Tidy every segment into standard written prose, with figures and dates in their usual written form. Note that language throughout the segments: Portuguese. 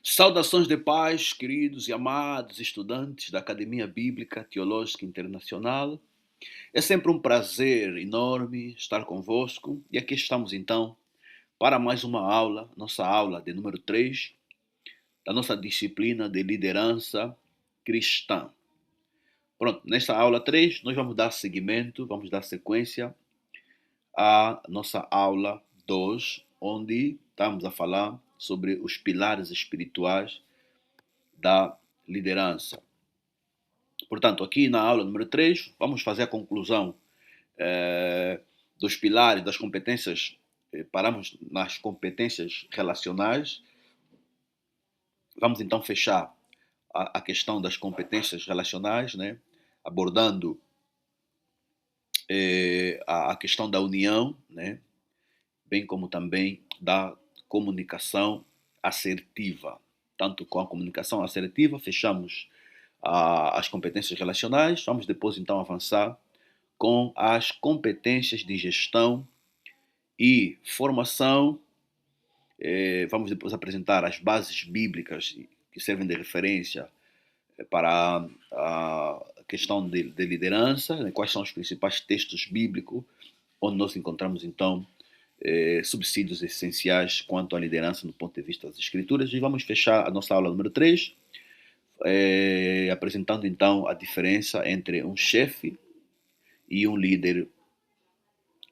Saudações de paz, queridos e amados estudantes da Academia Bíblica Teológica Internacional. É sempre um prazer enorme estar convosco e aqui estamos então para mais uma aula, nossa aula de número 3 da nossa disciplina de liderança cristã. Pronto, nesta aula 3 nós vamos dar seguimento, vamos dar sequência à nossa aula 2, onde estamos a falar sobre os pilares espirituais da liderança. Portanto, aqui na aula número 3, vamos fazer a conclusão dos pilares, das competências, paramos nas competências relacionais. Vamos então fechar a questão das competências relacionais, né? Abordando a questão da união, né? Bem como também da comunicação assertiva. Tanto com a comunicação assertiva, fechamos as competências relacionais, vamos depois então avançar com as competências de gestão e formação. Vamos depois apresentar as bases bíblicas que servem de referência para a questão de liderança, né? Quais são os principais textos bíblicos onde nós encontramos então subsídios essenciais quanto à liderança no ponto de vista das escrituras. E vamos fechar a nossa aula número 3, apresentando então a diferença entre um chefe e um líder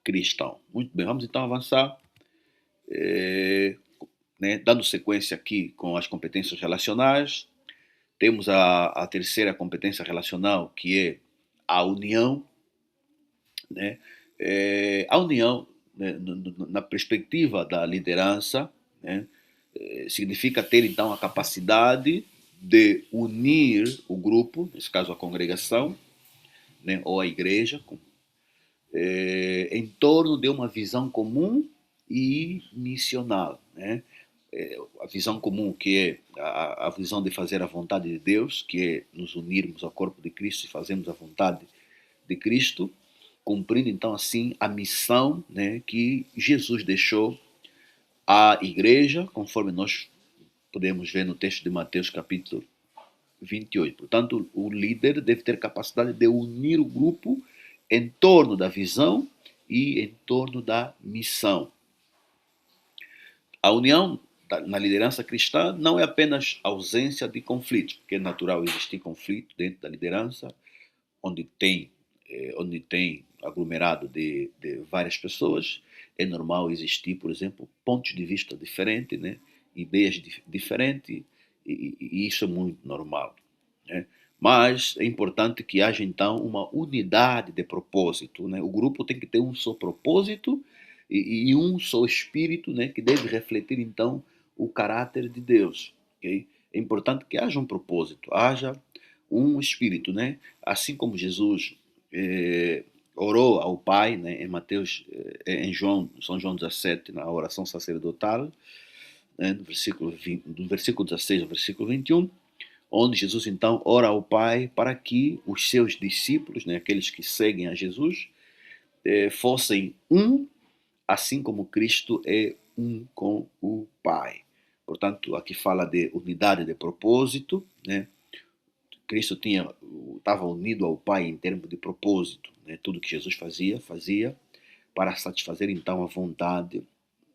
cristão. Muito bem, vamos então avançar, né, dando sequência aqui com as competências relacionais. Temos a terceira competência relacional, que é a união, né? A união, né, na perspectiva da liderança, né, significa ter então a capacidade de unir o grupo, nesse caso a congregação, né, ou a igreja, em torno de uma visão comum e missional, né? A visão comum, que é a visão de fazer a vontade de Deus, que é nos unirmos ao corpo de Cristo e fazermos a vontade de Cristo, cumprindo então assim a missão, né, que Jesus deixou à igreja, conforme nós podemos ver no texto de Mateus capítulo 28. Portanto, o líder deve ter capacidade de unir o grupo em torno da visão e em torno da missão. A união na liderança cristã não é apenas ausência de conflitos, porque é natural existir conflito dentro da liderança, onde tem aglomerado de várias pessoas. É normal existir, por exemplo, pontos de vista diferentes, né? Ideias diferentes, e isso é muito normal, né? Mas é importante que haja então uma unidade de propósito, né? O grupo tem que ter um só propósito e um só espírito, né? Que deve refletir então o caráter de Deus. Okay? É importante que haja um propósito, haja um espírito, né? Assim como Jesus orou ao Pai, né? Em Mateus, em São João 17, na oração sacerdotal, né? Do versículo 16 ao versículo 21, onde Jesus então ora ao Pai para que os seus discípulos, né, aqueles que seguem a Jesus, fossem um, assim como Cristo é um com o Pai. Portanto, aqui fala de unidade de propósito, né? Cristo estava unido ao Pai em termos de propósito, né? Tudo que Jesus fazia para satisfazer então a vontade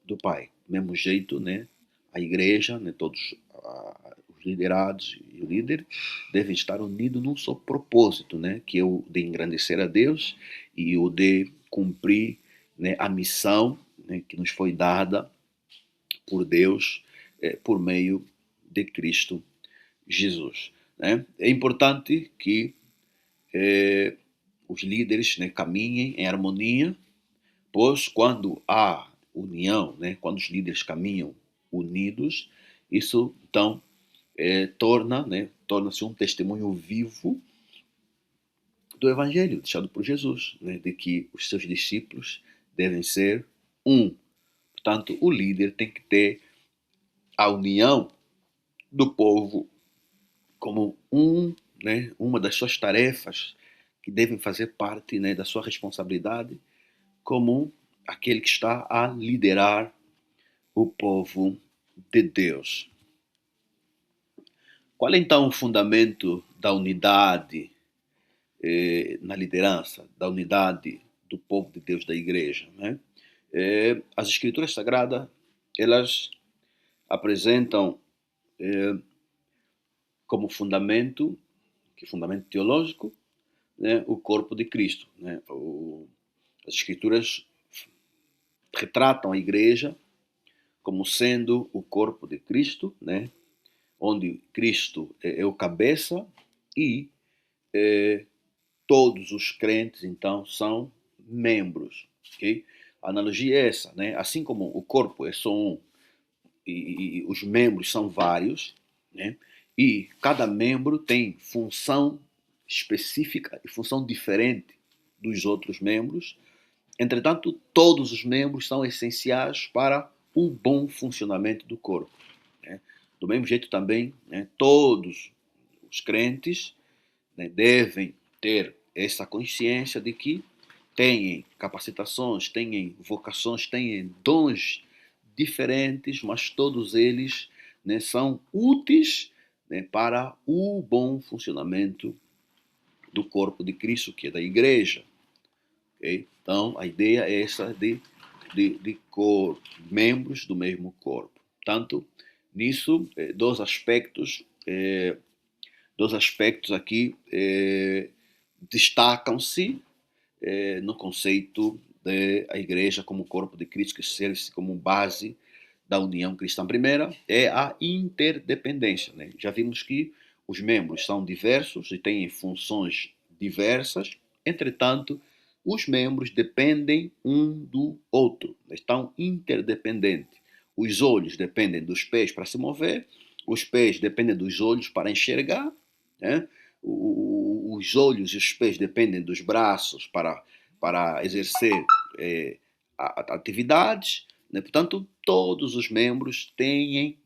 do Pai. Do mesmo jeito, né? A igreja, né? Todos os liderados e o líder devem estar unidos num só propósito, né? Que é o de engrandecer a Deus e o de cumprir, né, a missão, né, que nos foi dada por Deus por meio de Cristo Jesus, né? É importante que os líderes, né, caminhem em harmonia, pois quando há união, né, quando os líderes caminham unidos, isso então torna-se um testemunho vivo do Evangelho deixado por Jesus, né, de que os seus discípulos devem ser um. Portanto, o líder tem que ter a união do povo como um, né, uma das suas tarefas que devem fazer parte, né, da sua responsabilidade como aquele que está a liderar o povo de Deus. Qual é então o fundamento da unidade na liderança, da unidade do povo de Deus, da igreja? Né? As Escrituras Sagradas, elas apresentam como fundamento, que é fundamento teológico, né, o corpo de Cristo. Né? As Escrituras retratam a igreja como sendo o corpo de Cristo, né? Onde Cristo é o cabeça e todos os crentes, então, são membros. Okay? A analogia é essa, né? Assim como o corpo é só um e os membros são vários, né? E cada membro tem função específica e função diferente dos outros membros. Entretanto, todos os membros são essenciais para o bom funcionamento do corpo. Né? Do mesmo jeito também, né, todos os crentes, né, devem ter essa consciência de que têm capacitações, têm vocações, têm dons diferentes, mas todos eles, né, são úteis, né, para o bom funcionamento do corpo de Cristo, que é da igreja. Okay? Então, a ideia é essa de membros do mesmo corpo. Portanto, nisso, dois aspectos aqui destacam-se no conceito da igreja como corpo de Cristo, que serve como base da união cristã. Primeira é a interdependência. Né? Já vimos que os membros são diversos e têm funções diversas, entretanto, os membros dependem um do outro, estão interdependentes. Os olhos dependem dos pés para se mover, os pés dependem dos olhos para enxergar, né? Os olhos e os pés dependem dos braços para exercer atividades, né? Portanto, todos os membros têm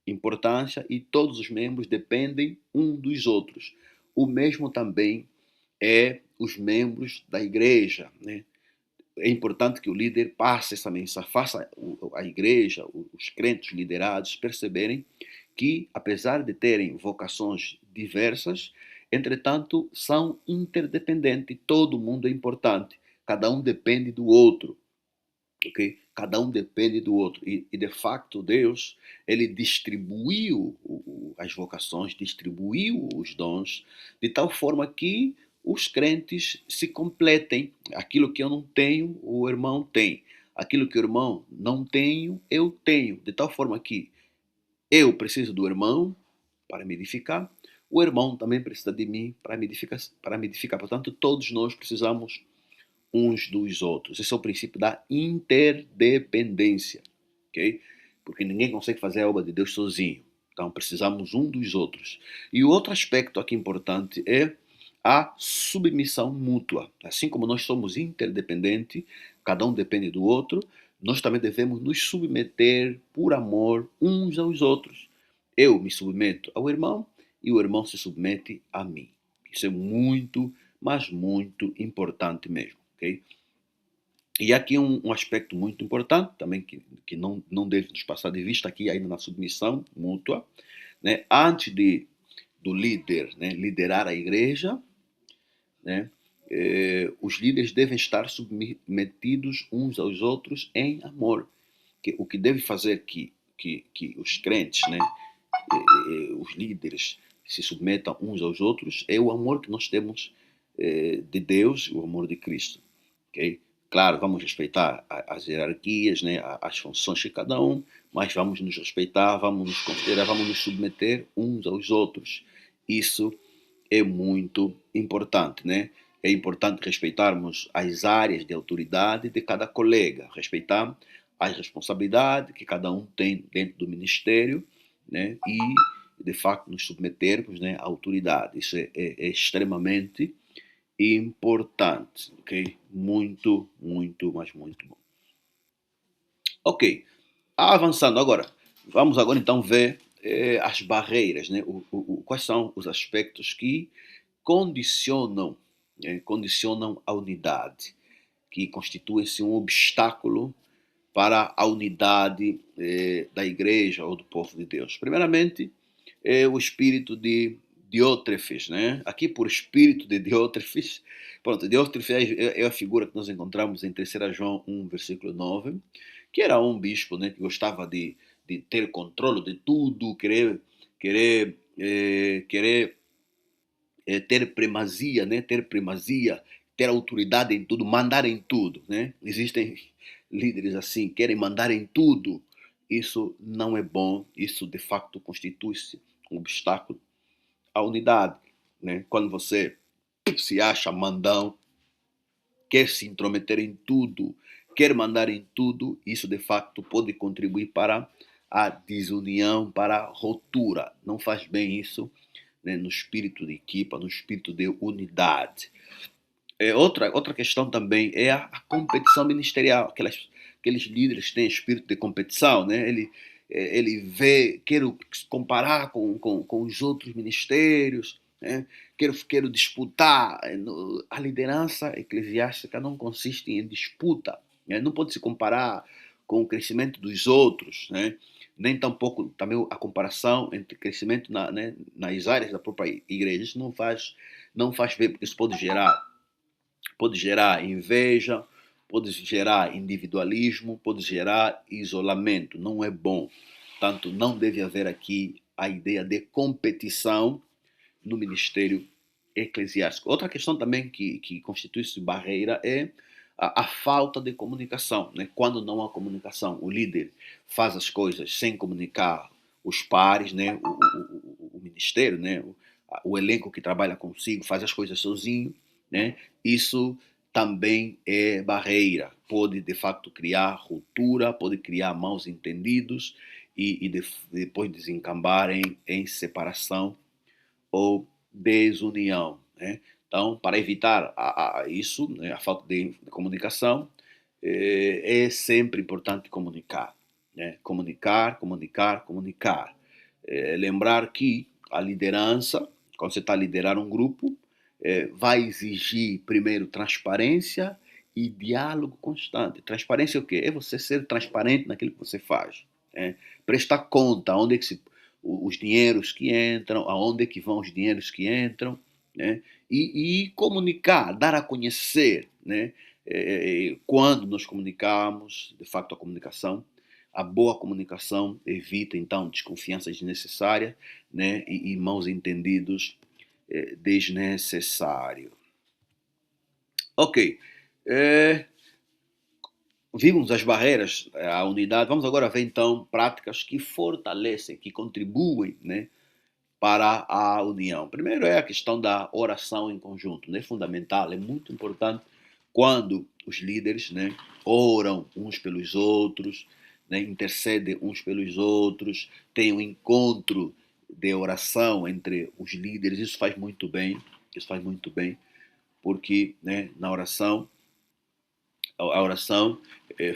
importância e todos os membros dependem um dos outros. O mesmo também é os membros da igreja. Né? É importante que o líder passe essa mensagem, faça a igreja, os crentes liderados perceberem que, apesar de terem vocações diversas, entretanto, são interdependentes. Todo mundo é importante. Cada um depende do outro. Okay? Cada um depende do outro. E de facto, Deus, ele distribuiu as vocações, distribuiu os dons, de tal forma que os crentes se completem. Aquilo que eu não tenho, o irmão tem. Aquilo que o irmão não tem, eu tenho. De tal forma que eu preciso do irmão para me edificar, o irmão também precisa de mim para me edificar. Portanto, todos nós precisamos uns dos outros. Esse é o princípio da interdependência. Okay? Porque ninguém consegue fazer a obra de Deus sozinho. Então, precisamos um dos outros. E o outro aspecto aqui importante é a submissão mútua. Assim como nós somos interdependentes, cada um depende do outro, nós também devemos nos submeter por amor uns aos outros. Eu me submeto ao irmão e o irmão se submete a mim. Isso é muito, mas muito importante mesmo. Okay? E aqui um aspecto muito importante também que não deve nos passar de vista aqui ainda na submissão mútua. Né? Antes do líder, né, liderar a igreja, né, os líderes devem estar submetidos uns aos outros em amor. O que deve fazer que os crentes, né, os líderes, se submetam uns aos outros é o amor que nós temos de Deus, o amor de Cristo. Okay? Claro, vamos respeitar as hierarquias, né, as funções de cada um, mas vamos nos respeitar, vamos nos considerar, vamos nos submeter uns aos outros. Isso é muito importante, né? É importante respeitarmos as áreas de autoridade de cada colega, respeitar as responsabilidades que cada um tem dentro do ministério, né? E, de facto, nos submetermos, né, à autoridade. Isso é extremamente importante, ok? Muito, muito, mas muito bom. Ok, avançando agora, vamos agora então ver as barreiras, né? Quais são os aspectos que condicionam a unidade, que constituem-se um obstáculo para a unidade da igreja ou do povo de Deus. Primeiramente, é o espírito de Diótrefes, né? Aqui por espírito de Diótrefes, pronto, Diótrefes é a figura que nós encontramos em 3 João 1, versículo 9, que era um bispo, né, que gostava de ter controle de tudo, querer ter primazia, né? Ter primazia, ter autoridade em tudo, mandar em tudo, né? Existem líderes assim, querem mandar em tudo. Isso não é bom, isso de facto constitui-se um obstáculo à unidade, né? Quando você se acha mandão, quer se intrometer em tudo, quer mandar em tudo, isso de facto pode contribuir para a desunião, para a ruptura. Não faz bem isso, né, no espírito de equipa, no espírito de unidade. Outra questão também é a competição ministerial. Aqueles líderes têm espírito de competição, né? Ele vê, quero se comparar com os outros ministérios, né? Quero disputar. A liderança eclesiástica não consiste em disputa, né? Não pode se comparar com o crescimento dos outros, né? Nem tampouco também a comparação entre crescimento né, nas áreas da própria igreja. Isso não faz bem, porque isso pode gerar inveja, pode gerar individualismo, pode gerar isolamento. Não é bom. Portanto, não deve haver aqui a ideia de competição no ministério eclesiástico. Outra questão também que constitui-se barreira é a falta de comunicação, né? Quando não há comunicação, o líder faz as coisas sem comunicar os pares, né? O ministério, né? O elenco que trabalha consigo faz as coisas sozinho, né? Isso também é barreira, pode de facto criar ruptura, pode criar maus entendidos e depois desencambar em separação ou desunião, né? Então, para evitar isso, né, a falta de comunicação, é sempre importante comunicar, né? Comunicar, comunicar, comunicar. Lembrar que a liderança, quando você está a liderar um grupo, vai exigir primeiro transparência e diálogo constante. Transparência é o quê? É você ser transparente naquilo que você faz, né? Prestar conta onde é que os dinheiros que entram, aonde é que vão os dinheiros que entram, né? E comunicar, dar a conhecer, né? Quando nos comunicamos, de facto a boa comunicação evita então desconfianças desnecessárias, né? E maus entendidos desnecessários. Ok, é, vimos as barreiras à unidade, vamos agora ver então práticas que fortalecem, que contribuem, né, para a união. Primeiro é a questão da oração em conjunto, né? Fundamental, é muito importante quando os líderes, né, oram uns pelos outros, né, intercedem uns pelos outros, tem um encontro de oração entre os líderes, isso faz muito bem, porque, né, na oração a oração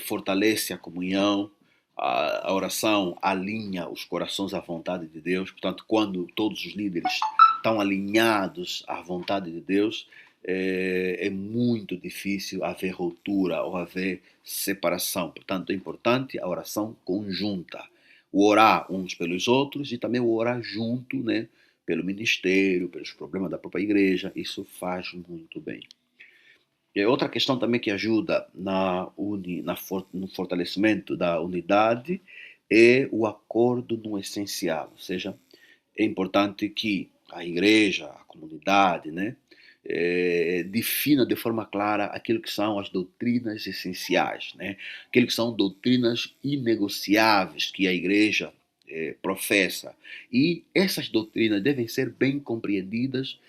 fortalece a comunhão, a oração alinha os corações à vontade de Deus. Portanto, quando todos os líderes estão alinhados à vontade de Deus, é muito difícil haver ruptura ou haver separação. Portanto, é importante a oração conjunta, o orar uns pelos outros e também o orar junto, né, pelo ministério, pelos problemas da própria igreja. Isso faz muito bem. E outra questão também que ajuda no fortalecimento da unidade é o acordo no essencial. Ou seja, é importante que a igreja, a comunidade, né, defina de forma clara aquilo que são as doutrinas essenciais, né, aquilo que são doutrinas inegociáveis que a igreja professa. E essas doutrinas devem ser bem compreendidas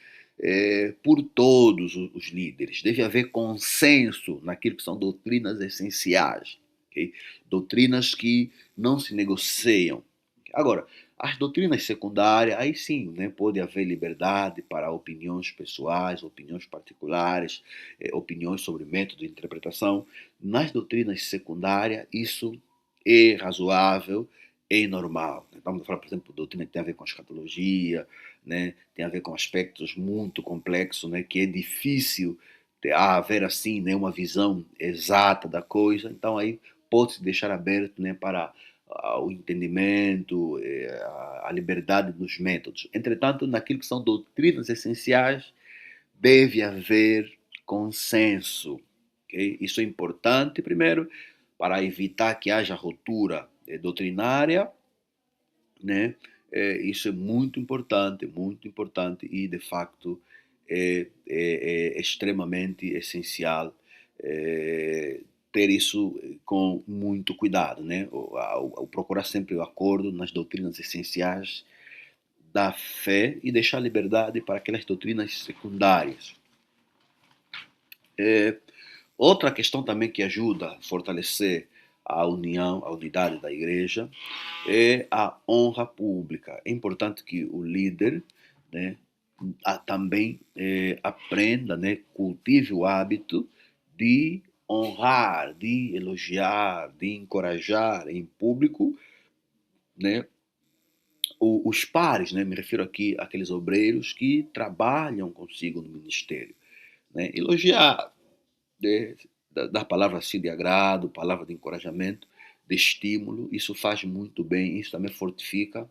por todos os líderes. Deve haver consenso naquilo que são doutrinas essenciais, okay? Doutrinas que não se negociam. Agora, as doutrinas secundárias, aí sim, né, pode haver liberdade para opiniões pessoais, opiniões particulares, opiniões sobre método de interpretação. Nas doutrinas secundárias, isso é razoável, é normal. Estamos a falar, por exemplo, de doutrina que tem a ver com a escatologia, né, tem a ver com aspectos muito complexos, né, que é difícil haver assim, né, uma visão exata da coisa. Então aí pode-se deixar aberto, né, para ao entendimento, à liberdade dos métodos. Entretanto, naquilo que são doutrinas essenciais, deve haver consenso. Okay? Isso é importante, primeiro, para evitar que haja ruptura doutrinária, né? Isso é muito importante e, de facto, é extremamente essencial ter isso com muito cuidado, né? Ao procurar sempre o acordo nas doutrinas essenciais da fé e deixar liberdade para aquelas doutrinas secundárias. Outra questão também que ajuda a fortalecer a união, a unidade da igreja, é a honra pública. É importante que o líder, né, também aprenda, né, cultive o hábito de honrar, de elogiar, de encorajar em público, né, os pares, né, me refiro aqui àqueles obreiros que trabalham consigo no ministério. Né, elogiar, né, dar palavras assim de agrado, palavra de encorajamento, de estímulo, isso faz muito bem, isso também fortifica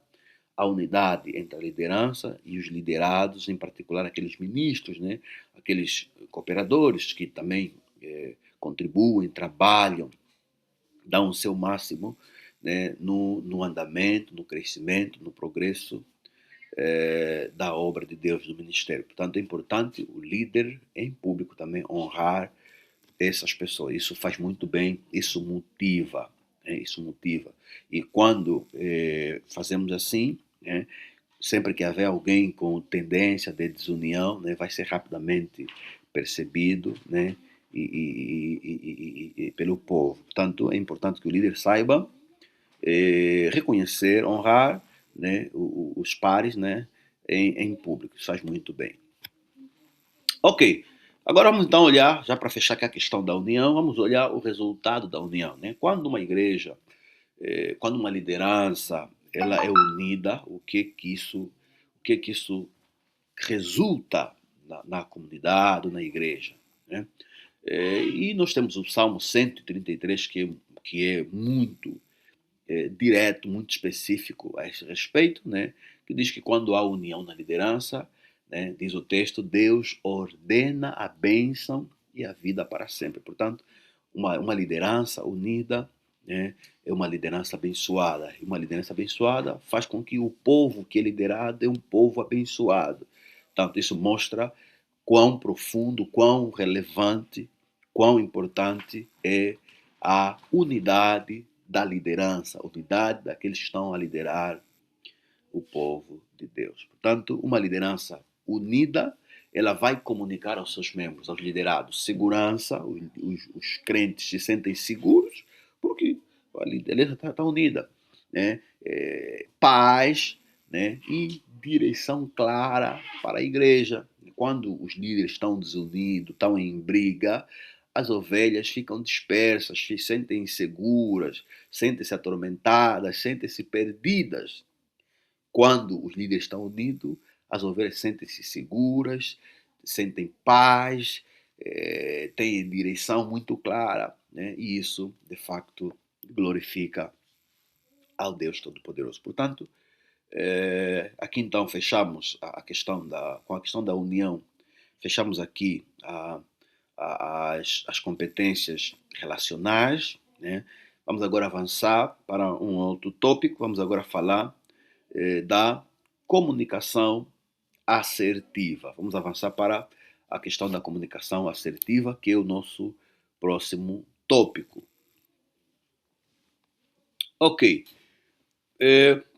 a unidade entre a liderança e os liderados, em particular aqueles ministros, né, aqueles cooperadores que também contribuem, trabalham, dão o seu máximo, né, no andamento, no crescimento, no progresso da obra de Deus, do ministério. Portanto, é importante o líder em público também honrar essas pessoas. Isso faz muito bem, isso motiva. Isso motiva. E quando fazemos assim, né, sempre que houver alguém com tendência de desunião, né, vai ser rapidamente percebido, né, e pelo povo. Portanto, é importante que o líder saiba reconhecer, honrar, né, os pares, né, em público. Isso faz muito bem. Ok, agora vamos então olhar, já para fechar aqui a questão da união, vamos olhar o resultado da união. Né? Quando uma igreja, quando uma liderança ela é unida, o que isso resulta na comunidade, na igreja. Né? E nós temos o Salmo 133, que é muito direto, muito específico a esse respeito, né? Que diz que quando há união na liderança, né, diz o texto, Deus ordena a bênção e a vida para sempre. Portanto, uma liderança unida, né, é uma liderança abençoada. E uma liderança abençoada faz com que o povo que é liderado é um povo abençoado. Portanto, isso mostra quão profundo, quão relevante, quão importante é a unidade da liderança, a unidade daqueles que estão a liderar o povo de Deus. Portanto, uma liderança unida, ela vai comunicar aos seus membros, aos liderados, segurança, os crentes se sentem seguros, porque a liderança está unida. Né? Paz, né? E direção clara para a igreja. Quando os líderes estão desunidos, estão em briga, as ovelhas ficam dispersas, se sentem inseguras, sentem-se atormentadas, sentem-se perdidas. Quando os líderes estão unidos, as ovelhas sentem-se seguras, sentem paz, têm direção muito clara, né? E isso, de facto, glorifica ao Deus Todo-Poderoso. Portanto, aqui então fechamos com a questão da união, fechamos aqui as competências relacionais, né? Vamos agora avançar para um outro tópico, vamos agora falar da comunicação assertiva. Vamos avançar para a questão da comunicação assertiva, que é o nosso próximo tópico. Ok.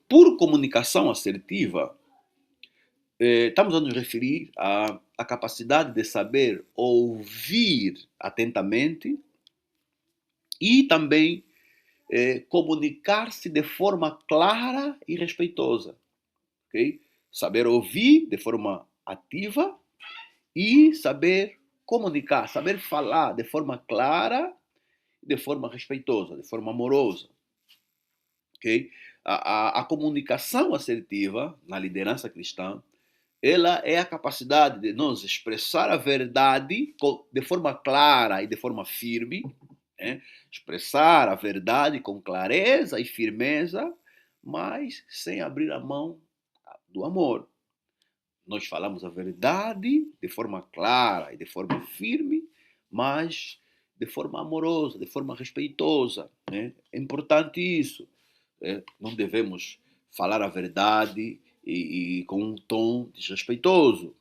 Por comunicação assertiva, estamos a nos referir à capacidade de saber ouvir atentamente e também comunicar-se de forma clara e respeitosa. Okay? Saber ouvir de forma ativa e saber comunicar, saber falar de forma clara, de forma respeitosa, de forma amorosa. Okay? A comunicação assertiva na liderança cristã, ela é a capacidade de nós expressar a verdade de forma clara e de forma firme, né? Expressar a verdade com clareza e firmeza, mas sem abrir a mão do amor. Nós falamos a verdade de forma clara e de forma firme, mas de forma amorosa, de forma respeitosa, né? É importante isso. Não devemos falar a verdade e com um tom desrespeitoso.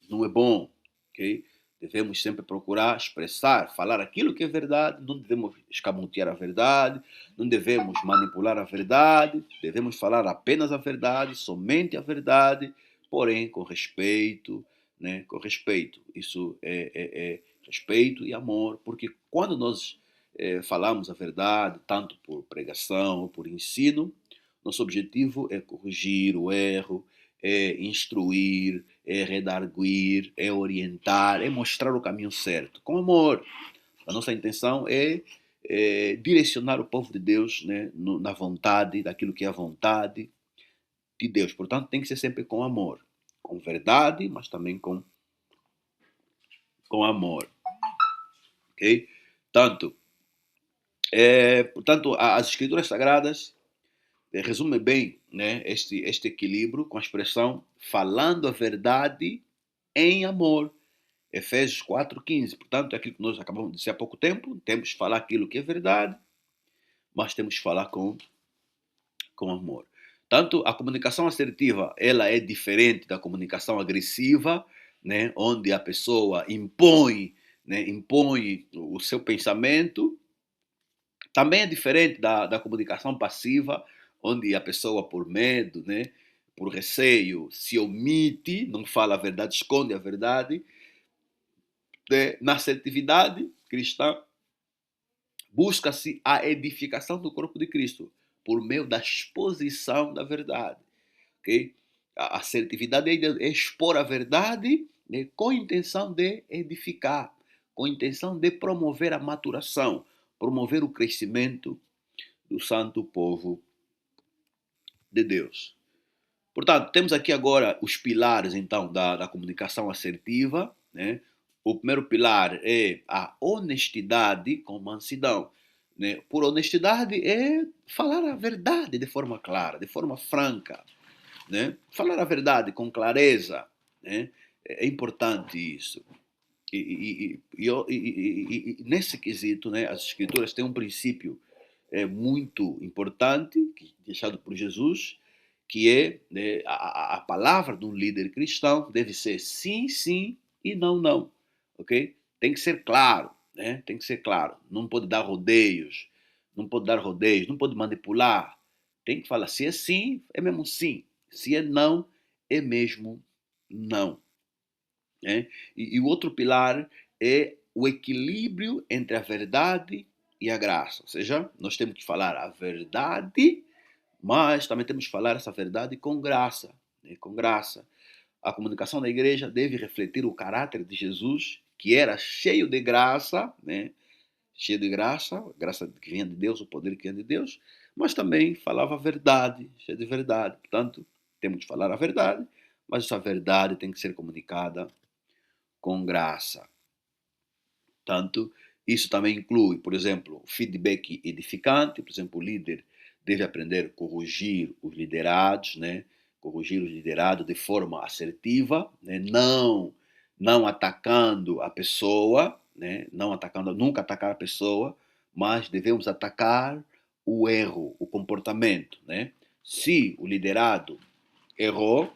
Não é bom, ok? Devemos sempre procurar expressar, falar aquilo que é verdade, não devemos escamotear a verdade, não devemos manipular a verdade, devemos falar apenas a verdade, somente a verdade, porém com respeito, né? Com respeito. Isso é respeito e amor, porque quando nós falamos a verdade, tanto por pregação ou por ensino, nosso objetivo é corrigir o erro, é instruir, é redarguir, é orientar, é mostrar o caminho certo, com amor. A nossa intenção é direcionar o povo de Deus, né, na vontade, daquilo que é a vontade de Deus. Portanto, tem que ser sempre com amor, com verdade, mas também com amor. Ok? Portanto, as Escrituras Sagradas resume bem, né, este equilíbrio com a expressão falando a verdade em amor. Efésios 4,15. Portanto, é aquilo que nós acabamos de dizer há pouco tempo. Temos que falar aquilo que é verdade, mas temos que falar com amor. Tanto a comunicação assertiva, ela é diferente da comunicação agressiva, né, onde a pessoa impõe, né, impõe o seu pensamento. Também é diferente da comunicação passiva, onde a pessoa, por medo, né, por receio, se omite, não fala a verdade, esconde a verdade. Né? Na assertividade cristã, busca-se a edificação do corpo de Cristo por meio da exposição da verdade. Okay? A assertividade é expor a verdade, né, com a intenção de edificar, com a intenção de promover a maturação, promover o crescimento do santo povo de Deus. Portanto, temos aqui agora os pilares, então, da comunicação assertiva, né? O primeiro pilar é a honestidade com mansidão. Né? Por honestidade é falar a verdade de forma clara, de forma franca. Né? Falar a verdade com clareza. Né? É importante isso. E nesse quesito, né, as escrituras têm um princípio muito importante, deixado por Jesus, que é, né, a palavra de um líder cristão deve ser sim, sim e não, não. Ok? Tem que ser claro, né? Tem que ser claro. Não pode dar rodeios, não pode manipular. Tem que falar, se é sim, é mesmo sim. Se é não, é mesmo não. Né? E o outro pilar é o equilíbrio entre a verdade e a graça. Ou seja, nós temos que falar a verdade, mas também temos que falar essa verdade com graça. Né? Com graça. A comunicação da igreja deve refletir o caráter de Jesus, que era cheio de graça, né? Cheio de graça, graça que vinha de Deus, o poder que vinha de Deus, mas também falava a verdade, cheio de verdade. Portanto, temos que falar a verdade, mas essa verdade tem que ser comunicada com graça. Tanto, isso também inclui, por exemplo, feedback edificante, por exemplo, o líder deve aprender a corrigir os liderados, né? Corrigir os liderados de forma assertiva, né? Não atacando a pessoa, né? Não atacando, nunca atacar a pessoa, mas devemos atacar o erro, o comportamento, né? Se o liderado errou,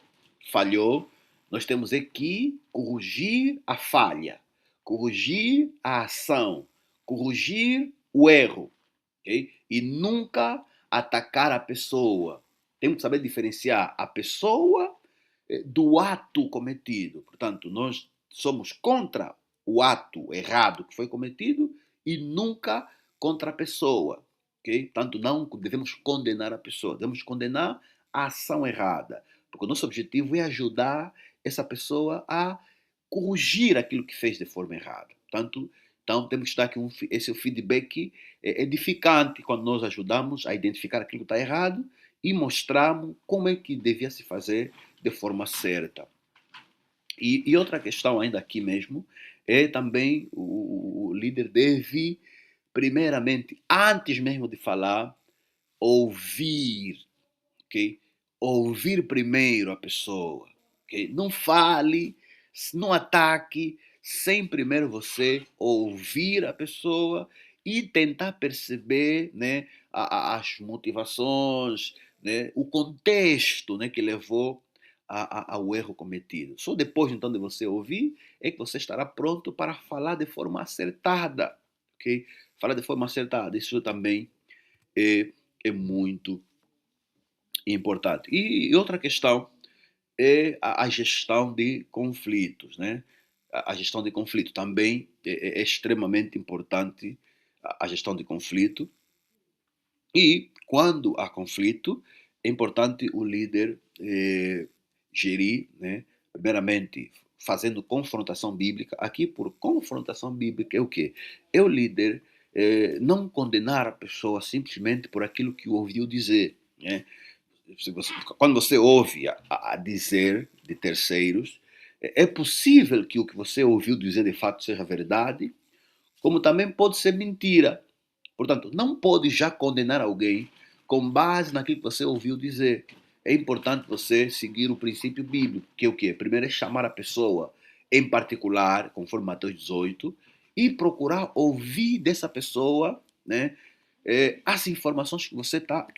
falhou, nós temos que corrigir a falha, corrigir a ação, corrigir o erro, ok? E nunca atacar a pessoa. Temos que saber diferenciar a pessoa do ato cometido. Portanto, nós somos contra o ato errado que foi cometido e nunca contra a pessoa. Okay? Portanto, não devemos condenar a pessoa, devemos condenar a ação errada. Porque o nosso objetivo é ajudar essa pessoa a corrigir aquilo que fez de forma errada. Portanto, então temos que dar aqui esse feedback edificante quando nós ajudamos a identificar aquilo que está errado e mostramos como é que devia se fazer de forma certa. E outra questão ainda aqui mesmo é também o líder deve primeiramente, antes mesmo de falar, ouvir, ok? Ouvir primeiro a pessoa, ok? Não fale, não ataque, sem primeiro você ouvir a pessoa e tentar perceber, né, as motivações, né, o contexto, né, que levou ao erro cometido. Só depois, então, de você ouvir, é que você estará pronto para falar de forma acertada, ok? Falar de forma acertada, isso também é, é muito importante. E outra questão é a gestão de conflitos, né? A gestão de conflito também é extremamente importante, a gestão de conflito. E quando há conflito, é importante o líder gerir, né? Primeiramente, fazendo confrontação bíblica. Aqui, por confrontação bíblica, é o quê? É o líder não condenar a pessoa simplesmente por aquilo que ouviu dizer, né? Quando você ouve a dizer de terceiros, é possível que o que você ouviu dizer de fato seja verdade, como também pode ser mentira. Portanto, não pode já condenar alguém com base naquilo que você ouviu dizer. É importante você seguir o princípio bíblico, que é o quê? Primeiro é chamar a pessoa em particular, conforme Mateus 18, e procurar ouvir dessa pessoa, né, as informações que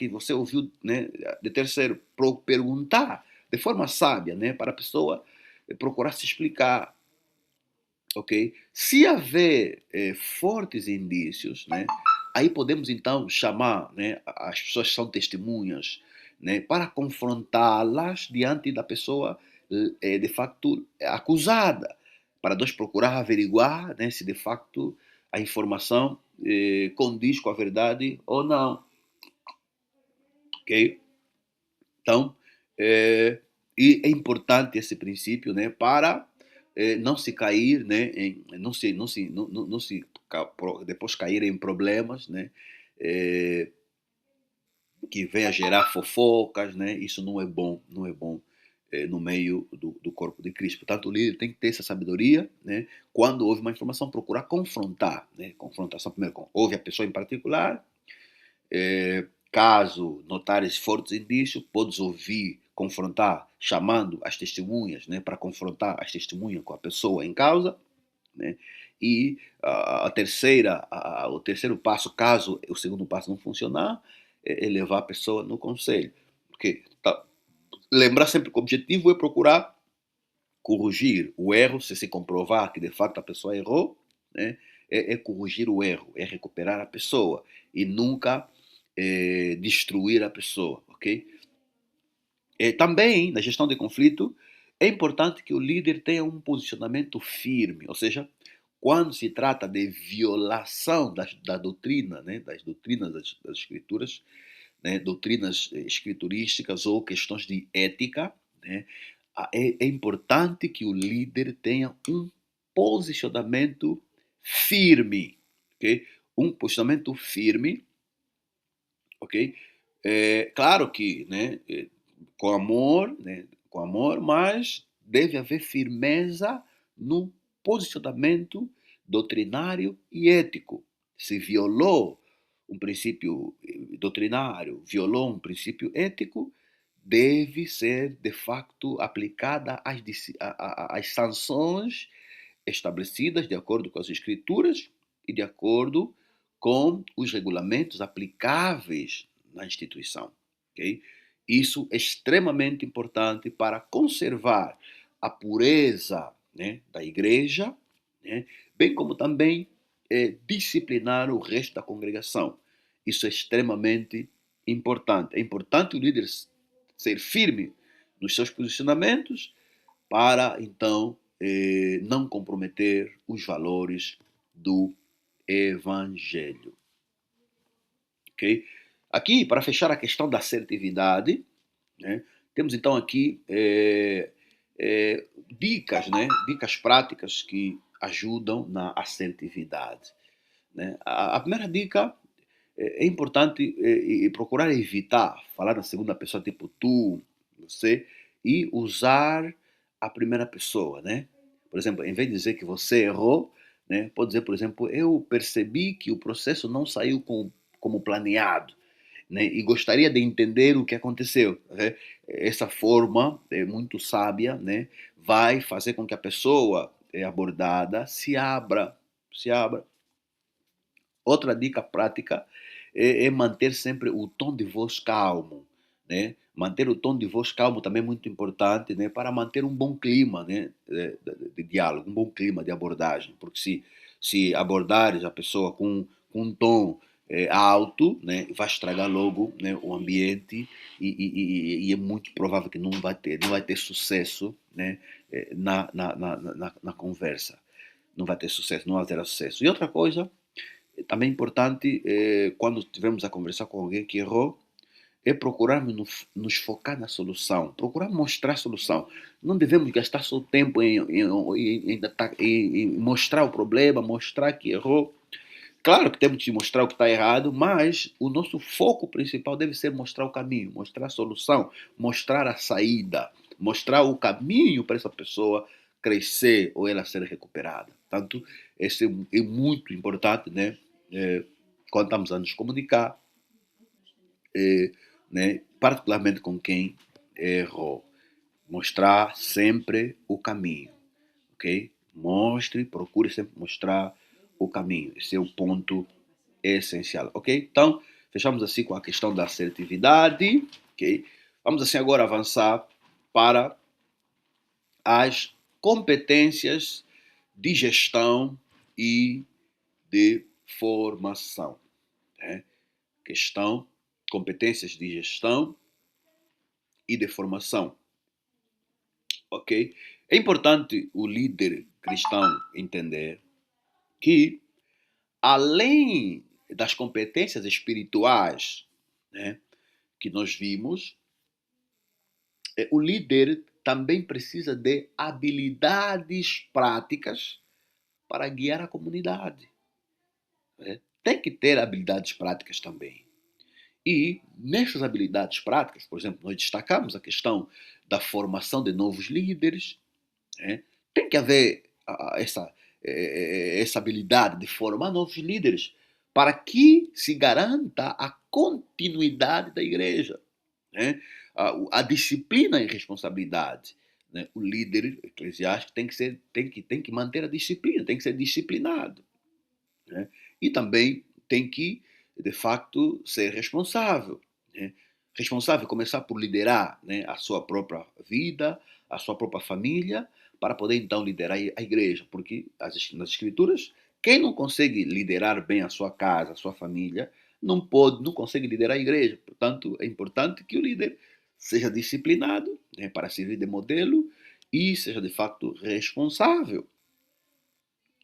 você ouviu, né, de terceiro, perguntar de forma sábia, né, para a pessoa procurar se explicar, ok? Se haver fortes indícios, né, aí podemos então chamar, né, as pessoas que são testemunhas, né, para confrontá-las diante da pessoa de facto acusada, para nós procurar averiguar, né, se de facto a informação condiz com a verdade ou não, ok? Então, e é importante esse princípio, né, para não se cair, né, não se depois cair em problemas, né, eh, que venha gerar fofocas, né, isso não é bom, não é bom no meio do corpo de Cristo. Portanto, o líder tem que ter essa sabedoria, né, quando houve uma informação, procurar confrontar, né, confrontação primeiro, ouve a pessoa em particular, caso notares fortes indícios, podes ouvir, confrontar, chamando as testemunhas, né, para confrontar as testemunhas com a pessoa em causa, né? E o terceiro passo, caso o segundo passo não funcionar, é levar a pessoa no conselho. Porque lembrar sempre que o objetivo é procurar corrigir o erro, se comprovar que de fato a pessoa errou, né? É corrigir o erro, é recuperar a pessoa e nunca destruir a pessoa, ok? Também, na gestão de conflito, é importante que o líder tenha um posicionamento firme, ou seja, quando se trata de violação da doutrina, né, das doutrinas das escrituras, né, doutrinas escriturísticas ou questões de ética, né, é importante que o líder tenha um posicionamento firme, ok? Um posicionamento firme, ok? Claro que, né, com amor, mas deve haver firmeza no posicionamento doutrinário e ético. Se violou um princípio doutrinário, violou um princípio ético, deve ser de facto aplicada as sanções estabelecidas de acordo com as escrituras e de acordo com os regulamentos aplicáveis na instituição. Okay? Isso é extremamente importante para conservar a pureza, né, da igreja, né, bem como também disciplinar o resto da congregação. Isso é extremamente importante. É importante o líder ser firme nos seus posicionamentos para, então, não comprometer os valores do Evangelho. Ok? Aqui, para fechar a questão da assertividade, né, temos então aqui dicas, né, dicas práticas que ajudam na assertividade. Né? A primeira dica é importante procurar evitar falar na segunda pessoa, tipo tu, você, e usar a primeira pessoa, né? Por exemplo, em vez de dizer que você errou, né? Pode dizer, por exemplo, eu percebi que o processo não saiu como planeado, né? E gostaria de entender o que aconteceu, né? Essa forma é muito sábia, né? Vai fazer com que a pessoa abordada se abra. Outra dica prática é manter sempre o tom de voz calmo, né? Manter o tom de voz calmo também é muito importante, né? Para manter um bom clima, né? De diálogo, um bom clima de abordagem, porque se abordares a pessoa com um tom alto, né? Vai estragar logo, né? O ambiente e é muito provável que não vai ter sucesso, né? Na conversa, não vai ter sucesso, não vai ter sucesso. E outra coisa também é importante, quando estivermos a conversar com alguém que errou, é procurarmos nos focar na solução, procurar mostrar a solução. Não devemos gastar só tempo em mostrar o problema, mostrar que errou. Claro que temos que mostrar o que está errado, mas o nosso foco principal deve ser mostrar o caminho, mostrar a solução, mostrar a saída, mostrar o caminho para essa pessoa crescer ou ela ser recuperada. Portanto, isso é muito importante, né? É, quando estamos a nos comunicar, né? Particularmente com quem errou. Mostrar sempre o caminho, ok? Mostre, procure sempre mostrar o caminho. Esse é o ponto essencial, ok? Então, fechamos assim com a questão da assertividade, ok? Vamos assim agora avançar para as competências de gestão e de formação, né? Questão, competências de gestão e de formação, ok? É importante o líder cristão entender que, além das competências espirituais, né, que nós vimos, o líder também precisa de habilidades práticas para guiar a comunidade, né? Tem que ter habilidades práticas também. E nessas habilidades práticas, por exemplo, nós destacamos a questão da formação de novos líderes, né? Tem que haver essa habilidade de formar novos líderes para que se garanta a continuidade da igreja, né? A disciplina e responsabilidade, né? O líder eclesiástico tem que manter a disciplina, tem que ser disciplinado, né? E também tem que, de facto, ser responsável, né? Responsável, começar por liderar, né, a sua própria vida, a sua própria família, para poder então liderar a igreja, porque nas escrituras, quem não consegue liderar bem a sua casa, a sua família, não consegue liderar a igreja. Portanto, é importante que o líder seja disciplinado, né, para servir de modelo e seja de facto responsável.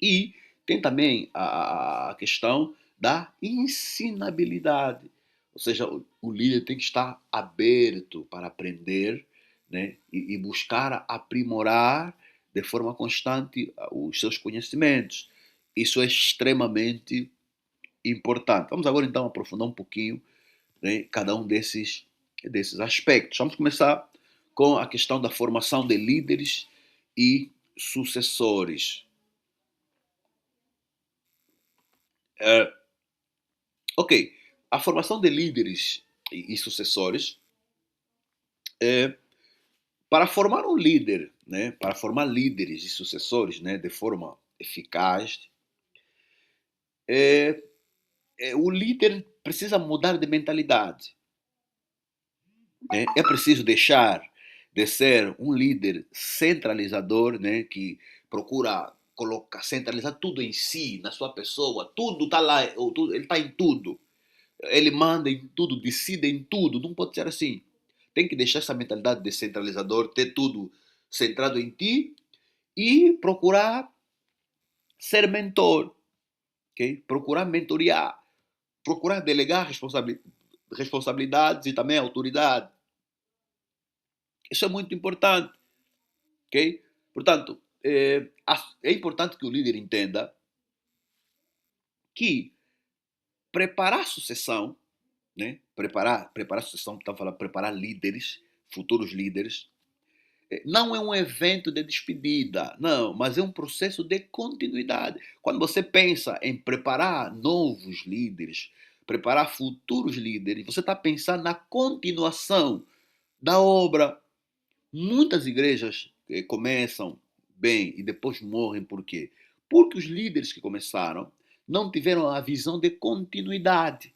E tem também a questão da ensinabilidade. Ou seja, o líder tem que estar aberto para aprender, né, e buscar aprimorar de forma constante os seus conhecimentos. Isso é extremamente importante. Vamos agora então aprofundar um pouquinho, né, cada um desses aspectos. Vamos começar com a questão da formação de líderes e sucessores. É, Ok, a formação de líderes e sucessores, é, para formar um líder, né, para formar líderes e sucessores, né, de forma eficaz, é, o líder precisa mudar de mentalidade, né? É preciso deixar de ser um líder centralizador, né, que procura colocar, centralizar tudo em si, na sua pessoa, tudo está lá, ele está em tudo. Ele manda em tudo, decide em tudo. Não pode ser assim. Tem que deixar essa mentalidade descentralizador, ter tudo centrado em ti e procurar ser mentor, ok? Procurar mentorear, procurar delegar responsabilidades e também autoridade. Isso é muito importante, ok? Portanto, é importante que o líder entenda que preparar a sucessão, né? Preparar a sucessão, estamos falando preparar líderes, futuros líderes, Não é um evento de despedida, não, mas é um processo de continuidade. Quando você pensa em preparar novos líderes, preparar futuros líderes, você está pensando na continuação da obra. Muitas igrejas começam bem e depois morrem. Por quê? Porque os líderes que começaram não tiveram a visão de continuidade.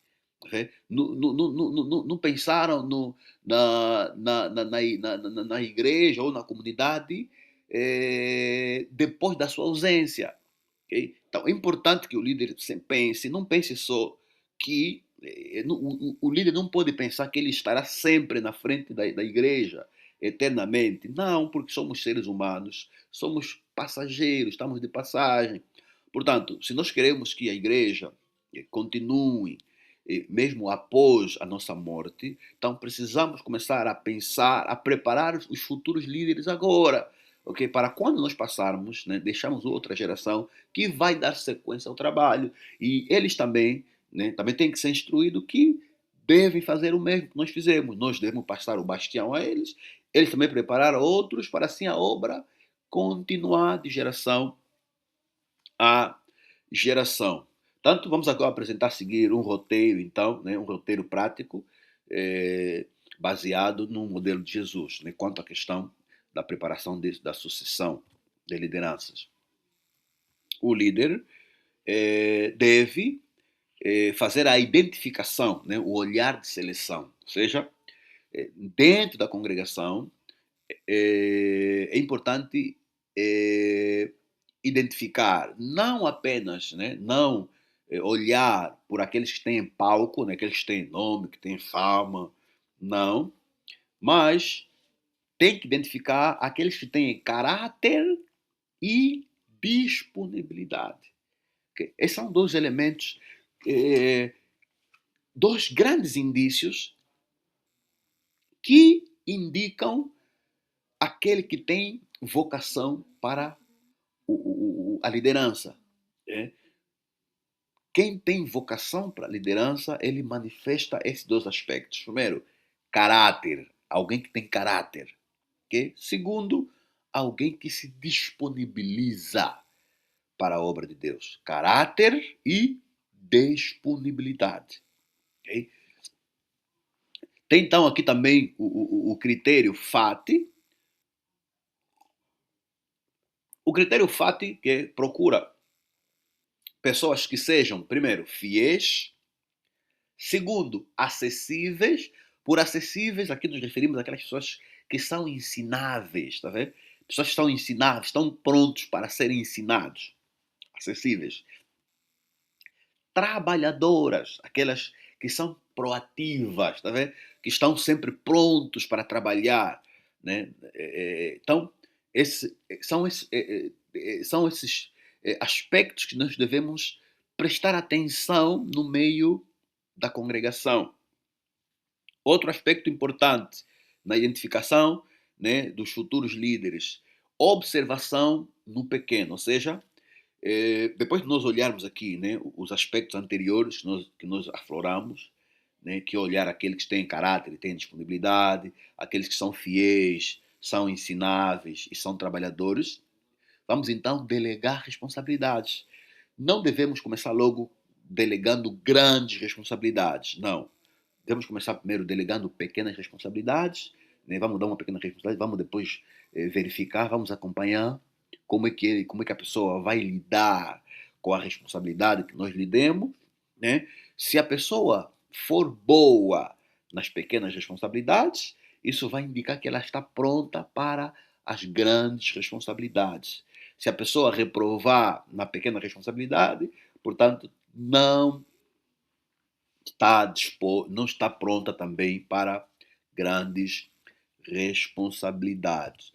Não pensaram na igreja ou na comunidade depois da sua ausência. Okay? Então é importante que o líder pense, não pense só que o líder não pode pensar que ele estará sempre na frente da igreja eternamente. Não, porque somos seres humanos, somos passageiros, estamos de passagem. Portanto, se nós queremos que a igreja continue, mesmo após a nossa morte, então precisamos começar a pensar, a preparar os futuros líderes agora. Okay? Para quando nós passarmos, né, deixamos outra geração que vai dar sequência ao trabalho. E eles também, né, também têm que ser instruídos que devem fazer o mesmo que nós fizemos. Nós devemos passar o bastião a eles, eles também prepararam outros para assim a obra continuar de geração a geração. Tanto vamos agora apresentar a seguir um roteiro, então, né, um roteiro prático, eh, baseado no modelo de Jesus, né, quanto à questão da preparação da sucessão de lideranças. O líder deve fazer a identificação, né, o olhar de seleção, ou seja, dentro da congregação, é importante identificar, não apenas, né, não olhar por aqueles que têm palco, né, aqueles que têm nome, que têm fama, não, mas tem que identificar aqueles que têm caráter e disponibilidade. Okay? Esses são dois elementos, dois grandes indícios que indicam aquele que tem vocação para a liderança. Né? Quem tem vocação para a liderança, ele manifesta esses dois aspectos. Primeiro, caráter, alguém que tem caráter. Okay? Segundo, alguém que se disponibiliza para a obra de Deus. Caráter e disponibilidade. Okay? Tem então aqui também o critério FATI. O critério FATI que procura pessoas que sejam, primeiro, fiéis, segundo, acessíveis. Por acessíveis, aqui nos referimos àquelas pessoas que são ensináveis, tá vendo? Pessoas que estão ensináveis, estão prontos para serem ensinados. Acessíveis. Trabalhadoras, aquelas que são proativas, tá vendo? Que estão sempre prontos para trabalhar, né? Então, são esses aspectos que nós devemos prestar atenção no meio da congregação. Outro aspecto importante na identificação, né, dos futuros líderes, observação no pequeno, ou seja, depois de nós olharmos aqui, né, os aspectos anteriores que nós afloramos, né, que é olhar aqueles que têm caráter e têm disponibilidade, aqueles que são fiéis, são ensináveis e são trabalhadores, vamos então delegar responsabilidades. Não devemos começar logo delegando grandes responsabilidades, não. Devemos começar primeiro delegando pequenas responsabilidades, né? Vamos dar uma pequena responsabilidade, vamos depois verificar, vamos acompanhar como é que a pessoa vai lidar com a responsabilidade que nós lhe demos, né? Se a pessoa for boa nas pequenas responsabilidades, isso vai indicar que ela está pronta para as grandes responsabilidades. Se a pessoa reprovar na pequena responsabilidade, portanto, não está pronta também para grandes responsabilidades.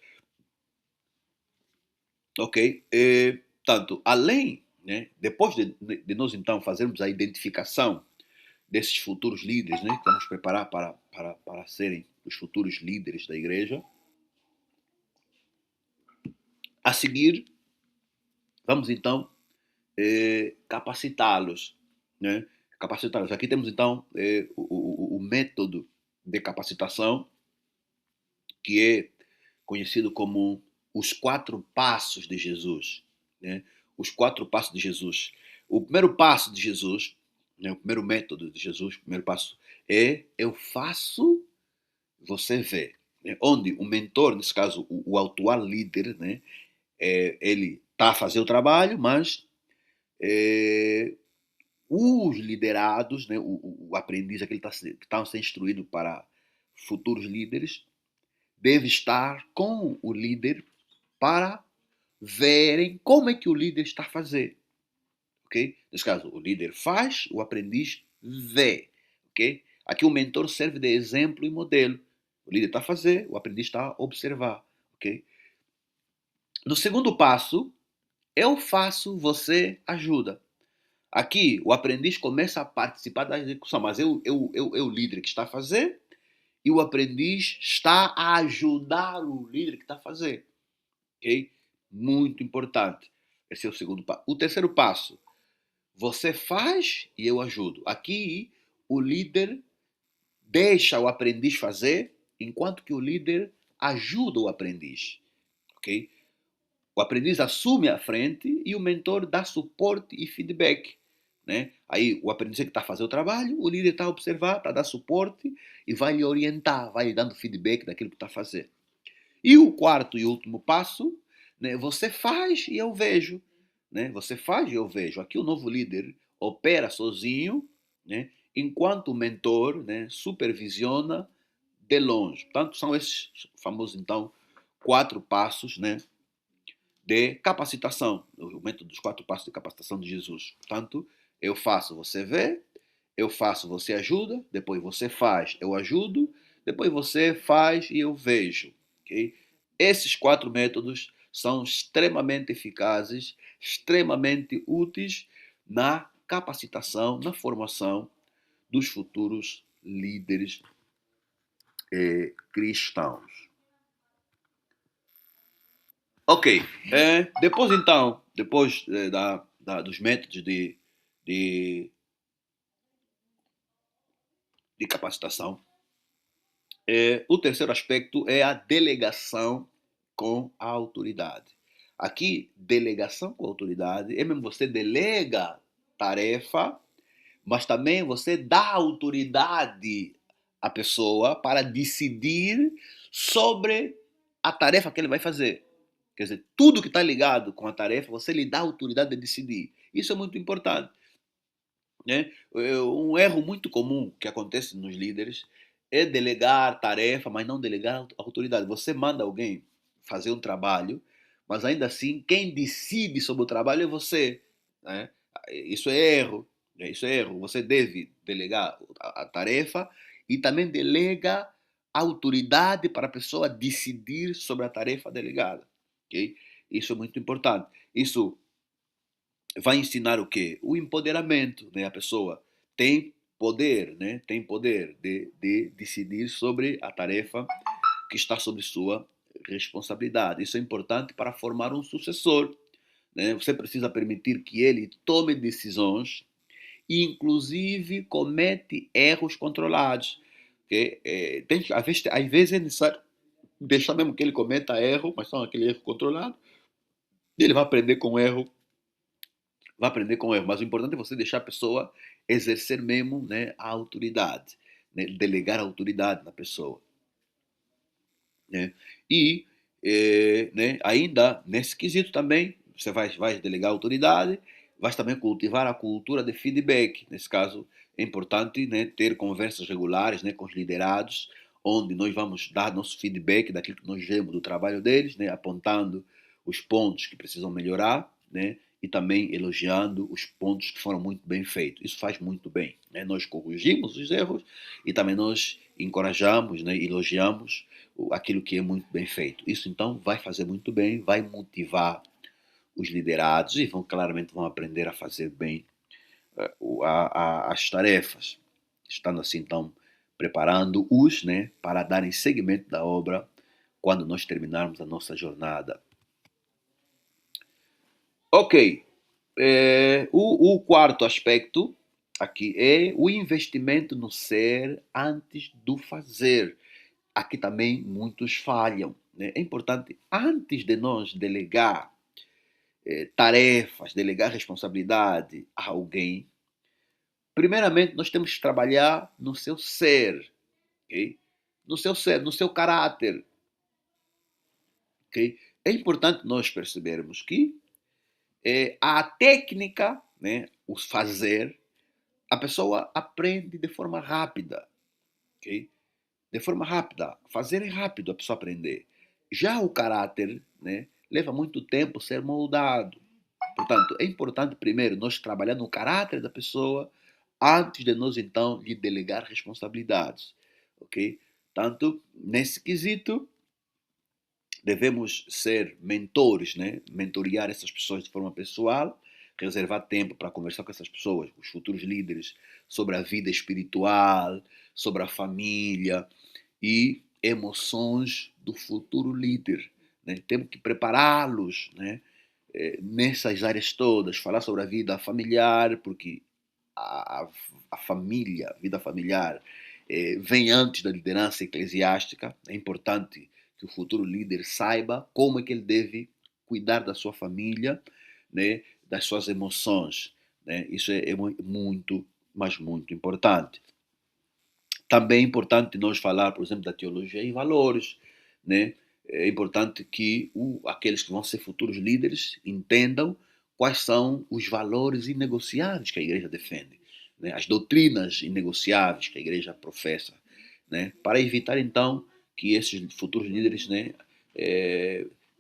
Ok? Portanto, além, né, depois de nós então fazermos a identificação desses futuros líderes, né, que vamos preparar para serem os futuros líderes da igreja, a seguir, vamos então capacitá-los. Né? Capacitá-los. Aqui temos então o método de capacitação, que é conhecido como os 4 passos de Jesus, né? Os 4 passos de Jesus. O primeiro passo de Jesus, né, o primeiro método de Jesus, o primeiro passo é eu faço, você vê. Né? Onde o mentor, nesse caso o atual líder, né, ele está a fazer o trabalho, mas é, os liderados, né, o aprendiz, aquele que está a ser instruído para futuros líderes, deve estar com o líder para verem como é que o líder está a fazer. Ok? Nesse caso, o líder faz, o aprendiz vê. Ok? Aqui o mentor serve de exemplo e modelo. O líder está a fazer, o aprendiz está a observar. Ok? No segundo passo, eu faço, você ajuda. Aqui, o aprendiz começa a participar da execução, mas é o líder que está a fazer e o aprendiz está a ajudar o líder que está a fazer. Ok? Muito importante. Esse é o segundo passo. O terceiro passo, você faz e eu ajudo. Aqui, o líder deixa o aprendiz fazer, enquanto que o líder ajuda o aprendiz. Ok? O aprendiz assume a frente e o mentor dá suporte e feedback. Né? Aí o aprendiz é que está a fazer o trabalho, o líder está a observar, está a dar suporte e vai lhe orientar, vai lhe dando feedback daquilo que está a fazer. E o quarto e último passo, né, você faz e eu vejo. Né? Você faz e eu vejo. Aqui o novo líder opera sozinho, né, enquanto o mentor, né, supervisiona de longe. Portanto, são esses famosos, então, 4 passos, né, de capacitação, o método dos 4 passos de capacitação de Jesus. Portanto, eu faço, você vê, eu faço, você ajuda, depois você faz, eu ajudo, depois você faz e eu vejo. Okay? Esses 4 métodos são extremamente eficazes, extremamente úteis na capacitação, na formação dos futuros líderes cristãos. Ok, depois então, depois dos métodos de, de capacitação, o terceiro aspecto é a delegação com a autoridade. Aqui, delegação com a autoridade é mesmo você delega tarefa, mas também você dá autoridade à pessoa para decidir sobre a tarefa que ele vai fazer. Quer dizer, tudo que está ligado com a tarefa, você lhe dá autoridade de decidir. Isso é muito importante. Né? Um erro muito comum que acontece nos líderes é delegar tarefa, mas não delegar autoridade. Você manda alguém fazer um trabalho, mas ainda assim quem decide sobre o trabalho é você. Né? Isso é erro. Né? Isso é erro. Você deve delegar a tarefa e também delega autoridade para a pessoa decidir sobre a tarefa delegada. Okay? Isso é muito importante. Isso vai ensinar o quê? O empoderamento, né? A pessoa tem poder, né? Tem poder de decidir sobre a tarefa que está sob sua responsabilidade. Isso é importante para formar um sucessor, né? Você precisa permitir que ele tome decisões e, inclusive, comete erros controlados. Okay? Às vezes é necessário deixar mesmo que ele cometa erro, mas são aquele erro controlado. E ele vai aprender com o erro, mas o importante é você deixar a pessoa exercer mesmo, né, a autoridade, né, delegar a autoridade na pessoa. Né? E né, ainda nesse quesito também, você vai delegar a autoridade, vai também cultivar a cultura de feedback. Nesse caso, é importante, né, ter conversas regulares, né, com os liderados, onde nós vamos dar nosso feedback daquilo que nós vemos do trabalho deles, né, apontando os pontos que precisam melhorar, né, e também elogiando os pontos que foram muito bem feitos. Isso faz muito bem. Né? Nós corrigimos os erros e também nós encorajamos, né, elogiamos aquilo que é muito bem feito. Isso então vai fazer muito bem, vai motivar os liderados e claramente vão aprender a fazer bem as tarefas, estando assim então preparando-os, né, para darem seguimento da obra quando nós terminarmos a nossa jornada. Ok, o quarto aspecto aqui é o investimento no ser antes do fazer. Aqui também muitos falham. né, é importante, antes de nós delegar tarefas, delegar responsabilidade a alguém, primeiramente nós temos que trabalhar no seu ser, ok? No seu ser, no seu caráter, ok? É importante nós percebermos que a técnica, né, o fazer, a pessoa aprende de forma rápida, ok? De forma rápida. Fazer é rápido a pessoa aprender. Já o caráter, né, leva muito tempo ser moldado. Portanto, é importante primeiro nós trabalhar no caráter da pessoa antes de nós então lhe delegar responsabilidades, ok? Tanto nesse quesito devemos ser mentores, né? Mentorear essas pessoas de forma pessoal, reservar tempo para conversar com essas pessoas, os futuros líderes, sobre a vida espiritual, sobre a família e emoções do futuro líder. Né? Temos que prepará-los, né? Nessas áreas todas, falar sobre a vida familiar, porque a, a família, a vida familiar, vem antes da liderança eclesiástica. É importante que o futuro líder saiba como é que ele deve cuidar da sua família, né, das suas emoções. Né? Isso é muito, mas muito importante. Também é importante nós falar, por exemplo, da teologia e valores. Né? É importante que aqueles que vão ser futuros líderes entendam quais são os valores inegociáveis que a igreja defende, né? As doutrinas inegociáveis que a igreja professa, né? Para evitar, então, que esses futuros líderes, né,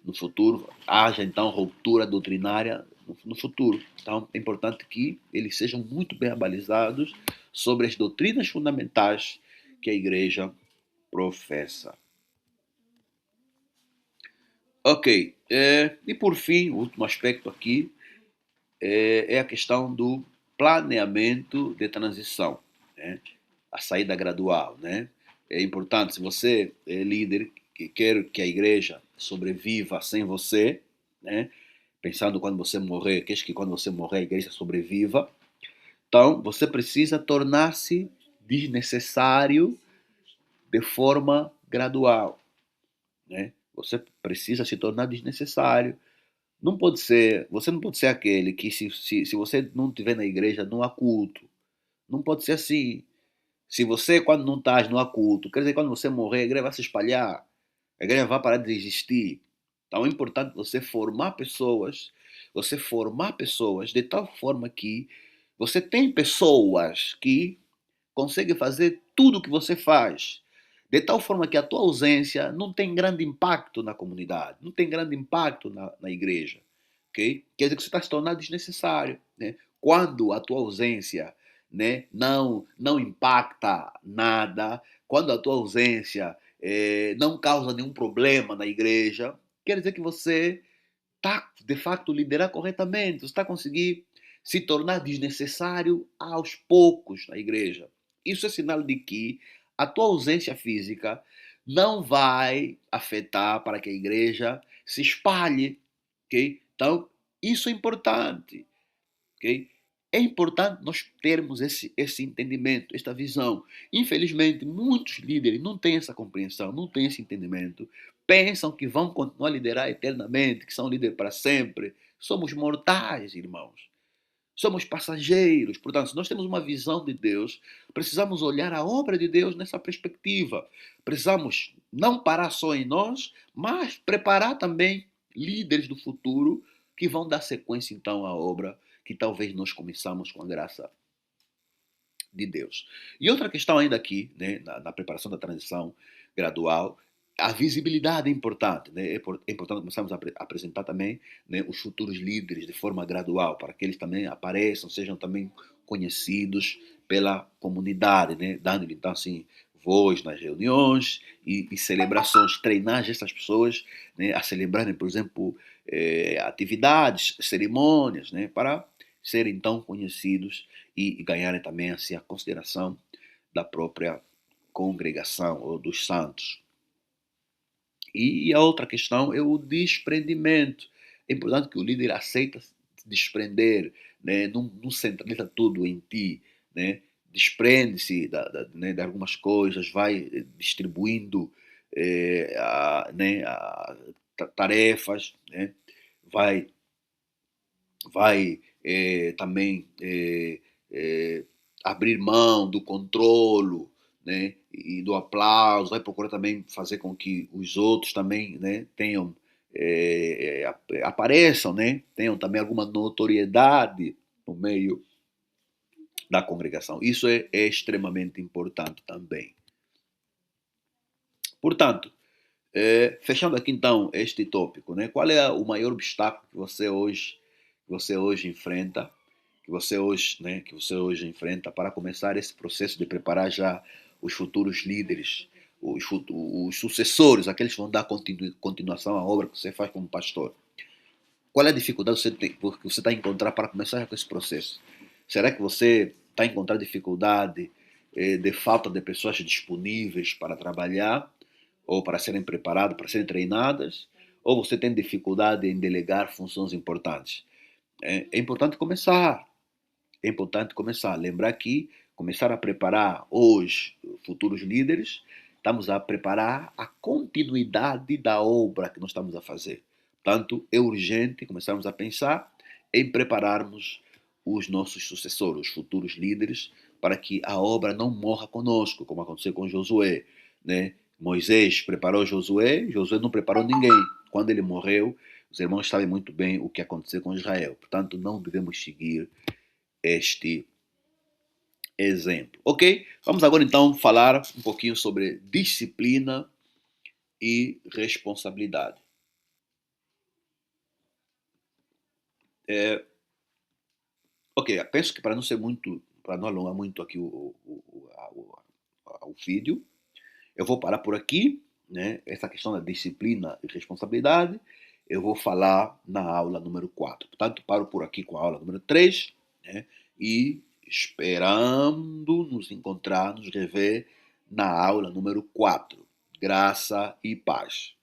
no futuro, haja, então, ruptura doutrinária no futuro. Então, é importante que eles sejam muito bem abalizados sobre as doutrinas fundamentais que a igreja professa. Ok, e por fim, o último aspecto aqui é a questão do planeamento de transição, né? A saída gradual. Né? É importante, se você é líder que quer que a igreja sobreviva sem você, né? Pensando quando você morrer, quer que quando você morrer a igreja sobreviva, então você precisa tornar-se desnecessário de forma gradual. Né? Você precisa se tornar desnecessário. Não pode ser, você não pode ser aquele que se você não estiver na igreja, não há culto. Não pode ser assim. Se você, quando não estás no há culto, quer dizer, quando você morrer, a igreja vai se espalhar. A igreja vai parar de existir. Então é importante você formar pessoas de tal forma que você tem pessoas que conseguem fazer tudo o que você faz. De tal forma que a tua ausência não tem grande impacto na comunidade, não tem grande impacto na igreja. Okay? Quer dizer que você está se tornando desnecessário. Né? Quando a tua ausência, né, não impacta nada, quando a tua ausência não causa nenhum problema na igreja, quer dizer que você está, de facto, liderar corretamente, você está conseguindo se tornar desnecessário aos poucos na igreja. Isso é sinal de que a tua ausência física não vai afetar para que a igreja se espalhe, ok? Então, isso é importante, ok? É importante nós termos esse entendimento, esta visão. Infelizmente, muitos líderes não têm essa compreensão, não têm esse entendimento. Pensam que vão continuar a liderar eternamente, que são líderes para sempre. Somos mortais, irmãos. Somos passageiros. Portanto, se nós temos uma visão de Deus, precisamos olhar a obra de Deus nessa perspectiva. Precisamos não parar só em nós, mas preparar também líderes do futuro que vão dar sequência, então, à obra que talvez nós começamos com a graça de Deus. E outra questão ainda aqui, né, na preparação da transição gradual, a visibilidade é importante. Né? É importante começarmos a apresentar também, né, os futuros líderes de forma gradual, para que eles também apareçam, sejam também conhecidos pela comunidade, né? Dando-lhe, então, assim, voz nas reuniões e celebrações, treinar essas pessoas, né, a celebrarem, por exemplo, atividades, cerimônias, né, para serem então conhecidos e ganharem também assim, a consideração da própria congregação ou dos santos. E a outra questão é o desprendimento. É importante que o líder aceite se desprender, né? Não centraliza tudo em ti, né? Desprende-se né, de algumas coisas, vai distribuindo né, tarefas, né, vai, vai também abrir mão do controlo, né, e do aplauso, vai procurar também fazer com que os outros também, né, tenham apareçam, né, tenham também alguma notoriedade no meio da congregação. Isso é extremamente importante também. Portanto, fechando aqui então este tópico, né? Qual é o maior obstáculo que você hoje enfrenta, que você hoje enfrenta para começar esse processo de preparar já os futuros líderes, os sucessores, aqueles que vão dar continuação à obra que você faz como pastor? Qual é a dificuldade que você está a encontrar para começar com esse processo? Será que você está a encontrar dificuldade de falta de pessoas disponíveis para trabalhar, ou para serem preparadas, para serem treinadas, ou você tem dificuldade em delegar funções importantes? É importante começar. É importante começar. Lembrar que começar a preparar os futuros líderes, estamos a preparar a continuidade da obra que nós estamos a fazer. Portanto, é urgente começarmos a pensar em prepararmos os nossos sucessores, os futuros líderes, para que a obra não morra conosco, como aconteceu com Josué, né? Moisés preparou Josué, Josué não preparou ninguém. Quando ele morreu, os irmãos sabem muito bem o que aconteceu com Israel. Portanto, não devemos seguir este exemplo. Ok? Vamos agora então falar um pouquinho sobre disciplina e responsabilidade. É, ok, penso que para não ser muito, para não alongar muito aqui o vídeo, eu vou parar por aqui, né? Essa questão da disciplina e responsabilidade, eu vou falar na aula número 4. Portanto, paro por aqui com a aula número 3, né? E esperando nos encontrar, nos rever na aula número 4. Graça e paz.